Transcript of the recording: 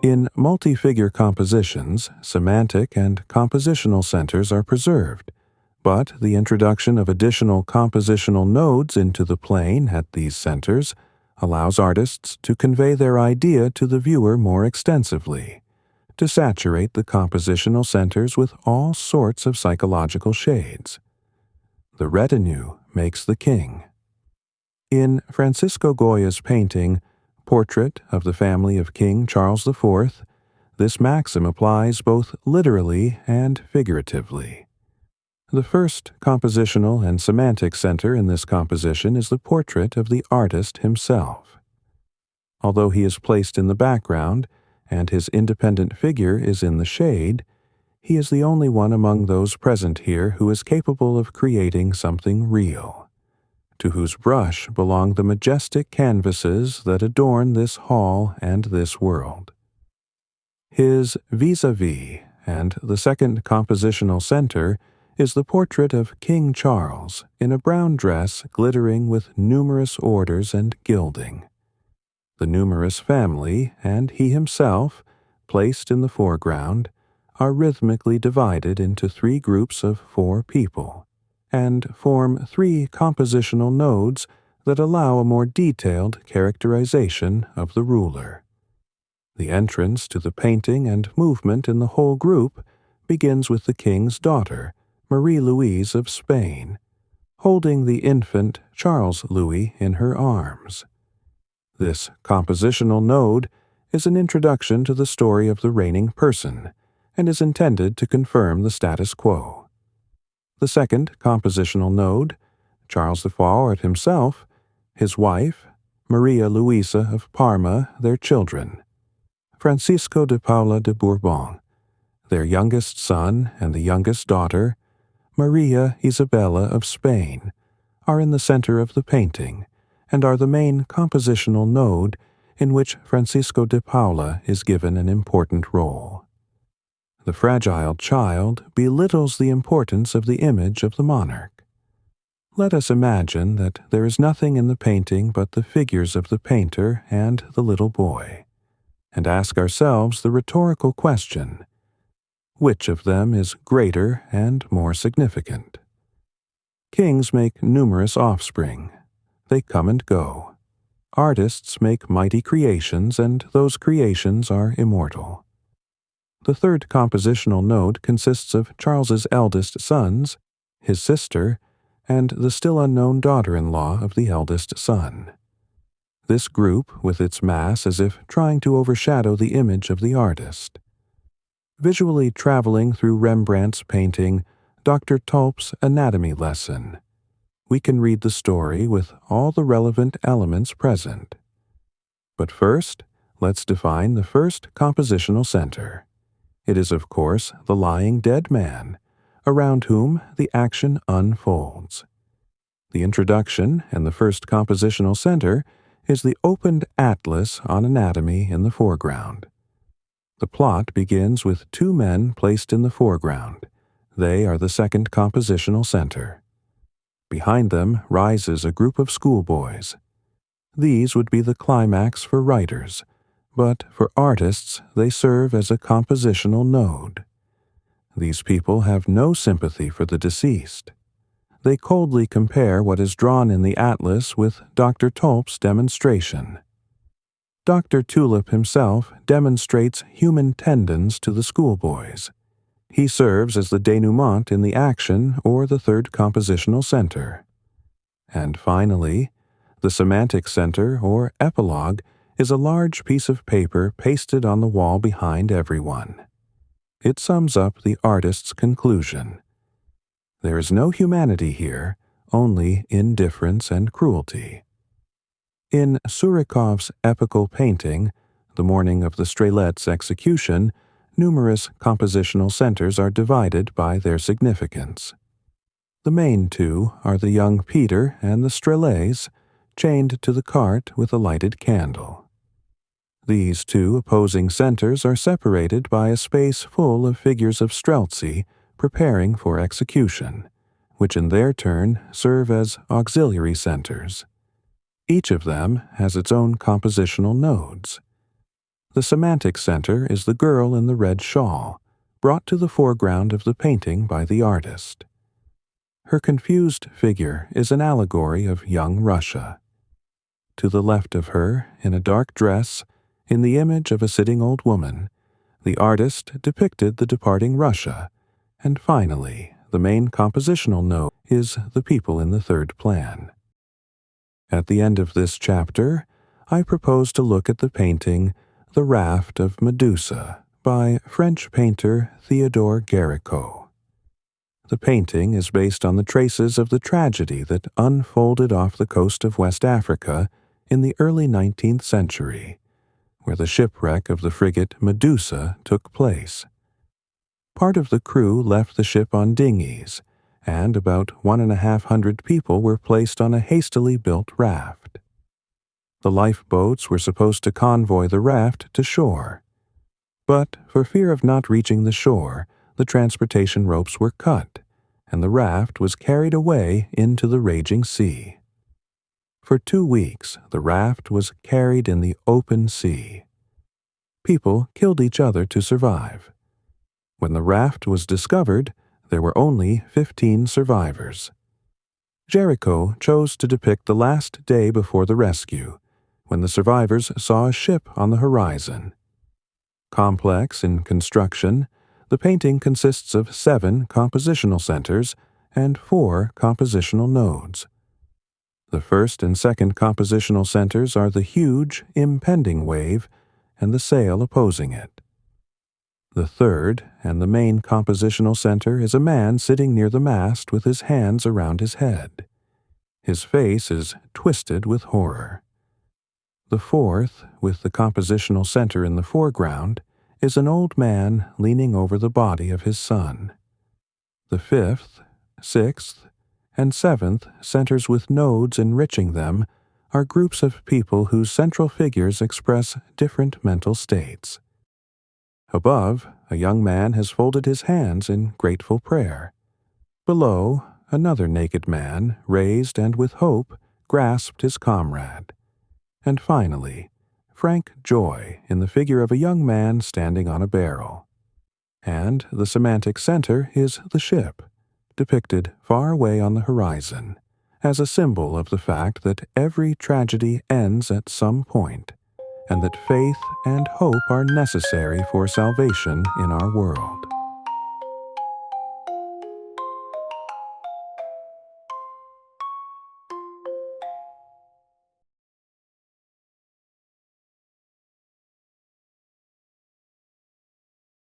In multi-figure compositions, semantic and compositional centers are preserved, but the introduction of additional compositional nodes into the plane at these centers allows artists to convey their idea to the viewer more extensively, to saturate the compositional centers with all sorts of psychological shades. The retinue makes the king. In Francisco Goya's painting, Portrait of the Family of King Charles IV, this maxim applies both literally and figuratively. The first compositional and semantic center in this composition is the portrait of the artist himself. Although he is placed in the background, and his independent figure is in the shade, he is the only one among those present here who is capable of creating something real, to whose brush belong the majestic canvases that adorn this hall and this world. His vis-a-vis, and the second compositional center, is the portrait of King Charles in a brown dress glittering with numerous orders and gilding. The numerous family, and he himself, placed in the foreground, are rhythmically divided into 3 groups of 4 people, and form 3 compositional nodes that allow a more detailed characterization of the ruler. The entrance to the painting and movement in the whole group begins with the king's daughter, Marie Louise of Spain, holding the infant Charles Louis in her arms. This compositional node is an introduction to the story of the reigning person, and is intended to confirm the status quo. The second compositional node, Charles IV himself, his wife, Maria Luisa of Parma, their children, Francisco de Paula de Bourbon, their youngest son and the youngest daughter, Maria Isabella of Spain, are in the center of the painting, and are the main compositional node in which Francisco de Paula is given an important role. The fragile child belittles the importance of the image of the monarch. Let us imagine that there is nothing in the painting but the figures of the painter and the little boy, and ask ourselves the rhetorical question: which of them is greater and more significant? Kings make numerous offspring. They come and go. Artists make mighty creations, and those creations are immortal. The third compositional node consists of Charles's eldest sons, his sister, and the still unknown daughter-in-law of the eldest son. This group, with its mass as if trying to overshadow the image of the artist. Visually traveling through Rembrandt's painting, Dr. Tulp's Anatomy Lesson, we can read the story with all the relevant elements present. But first, let's define the first compositional center. It is, of course, the lying dead man, around whom the action unfolds. The introduction and the first compositional center is the opened atlas on anatomy in the foreground. The plot begins with 2 men placed in the foreground. They are the second compositional center. Behind them rises a group of schoolboys. These would be the climax for writers, but for artists they serve as a compositional node. These people have no sympathy for the deceased. They coldly compare what is drawn in the atlas with Dr. Tulp's demonstration. Dr. Tulip himself demonstrates human tendons to the schoolboys. He serves as the denouement in the action or the third compositional center. And finally, the semantic center or epilogue is a large piece of paper pasted on the wall behind everyone. It sums up the artist's conclusion. There is no humanity here, only indifference and cruelty. In Surikov's epical painting, The Morning of the Strelet's Execution, numerous compositional centers are divided by their significance. The main 2 are the young Peter and the Strelets, chained to the cart with a lighted candle. These 2 opposing centers are separated by a space full of figures of Streltsy preparing for execution, which in their turn serve as auxiliary centers. Each of them has its own compositional nodes. The semantic center is the girl in the red shawl, brought to the foreground of the painting by the artist. Her confused figure is an allegory of young Russia. To the left of her, in a dark dress, in the image of a sitting old woman, the artist depicted the departing Russia, and finally, the main compositional node is the people in the third plan. At the end of this chapter, I propose to look at the painting The Raft of Medusa by French painter Théodore Géricault. The painting is based on the traces of the tragedy that unfolded off the coast of West Africa in the early 19th century, where the shipwreck of the frigate Medusa took place. Part of the crew left the ship on dinghies, and about 1,500 people were placed on a hastily built raft. The lifeboats were supposed to convoy the raft to shore. But for fear of not reaching the shore, the transportation ropes were cut, and the raft was carried away into the raging sea. For 2 weeks, the raft was carried in the open sea. People killed each other to survive. When the raft was discovered, there were only 15 survivors. Géricault chose to depict the last day before the rescue, when the survivors saw a ship on the horizon. Complex in construction, the painting consists of 7 compositional centers and 4 compositional nodes. The first and second compositional centers are the huge, impending wave and the sail opposing it. The third and the main compositional center is a man sitting near the mast with his hands around his head. His face is twisted with horror. The fourth, with the compositional center in the foreground, is an old man leaning over the body of his son. The fifth, sixth, and seventh centers with nodes enriching them are groups of people whose central figures express different mental states. Above, a young man has folded his hands in grateful prayer. Below, another naked man, raised and with hope, grasped his comrade. And finally, frank joy in the figure of a young man standing on a barrel. And the semantic center is the ship, depicted far away on the horizon, as a symbol of the fact that every tragedy ends at some point, and that faith and hope are necessary for salvation in our world.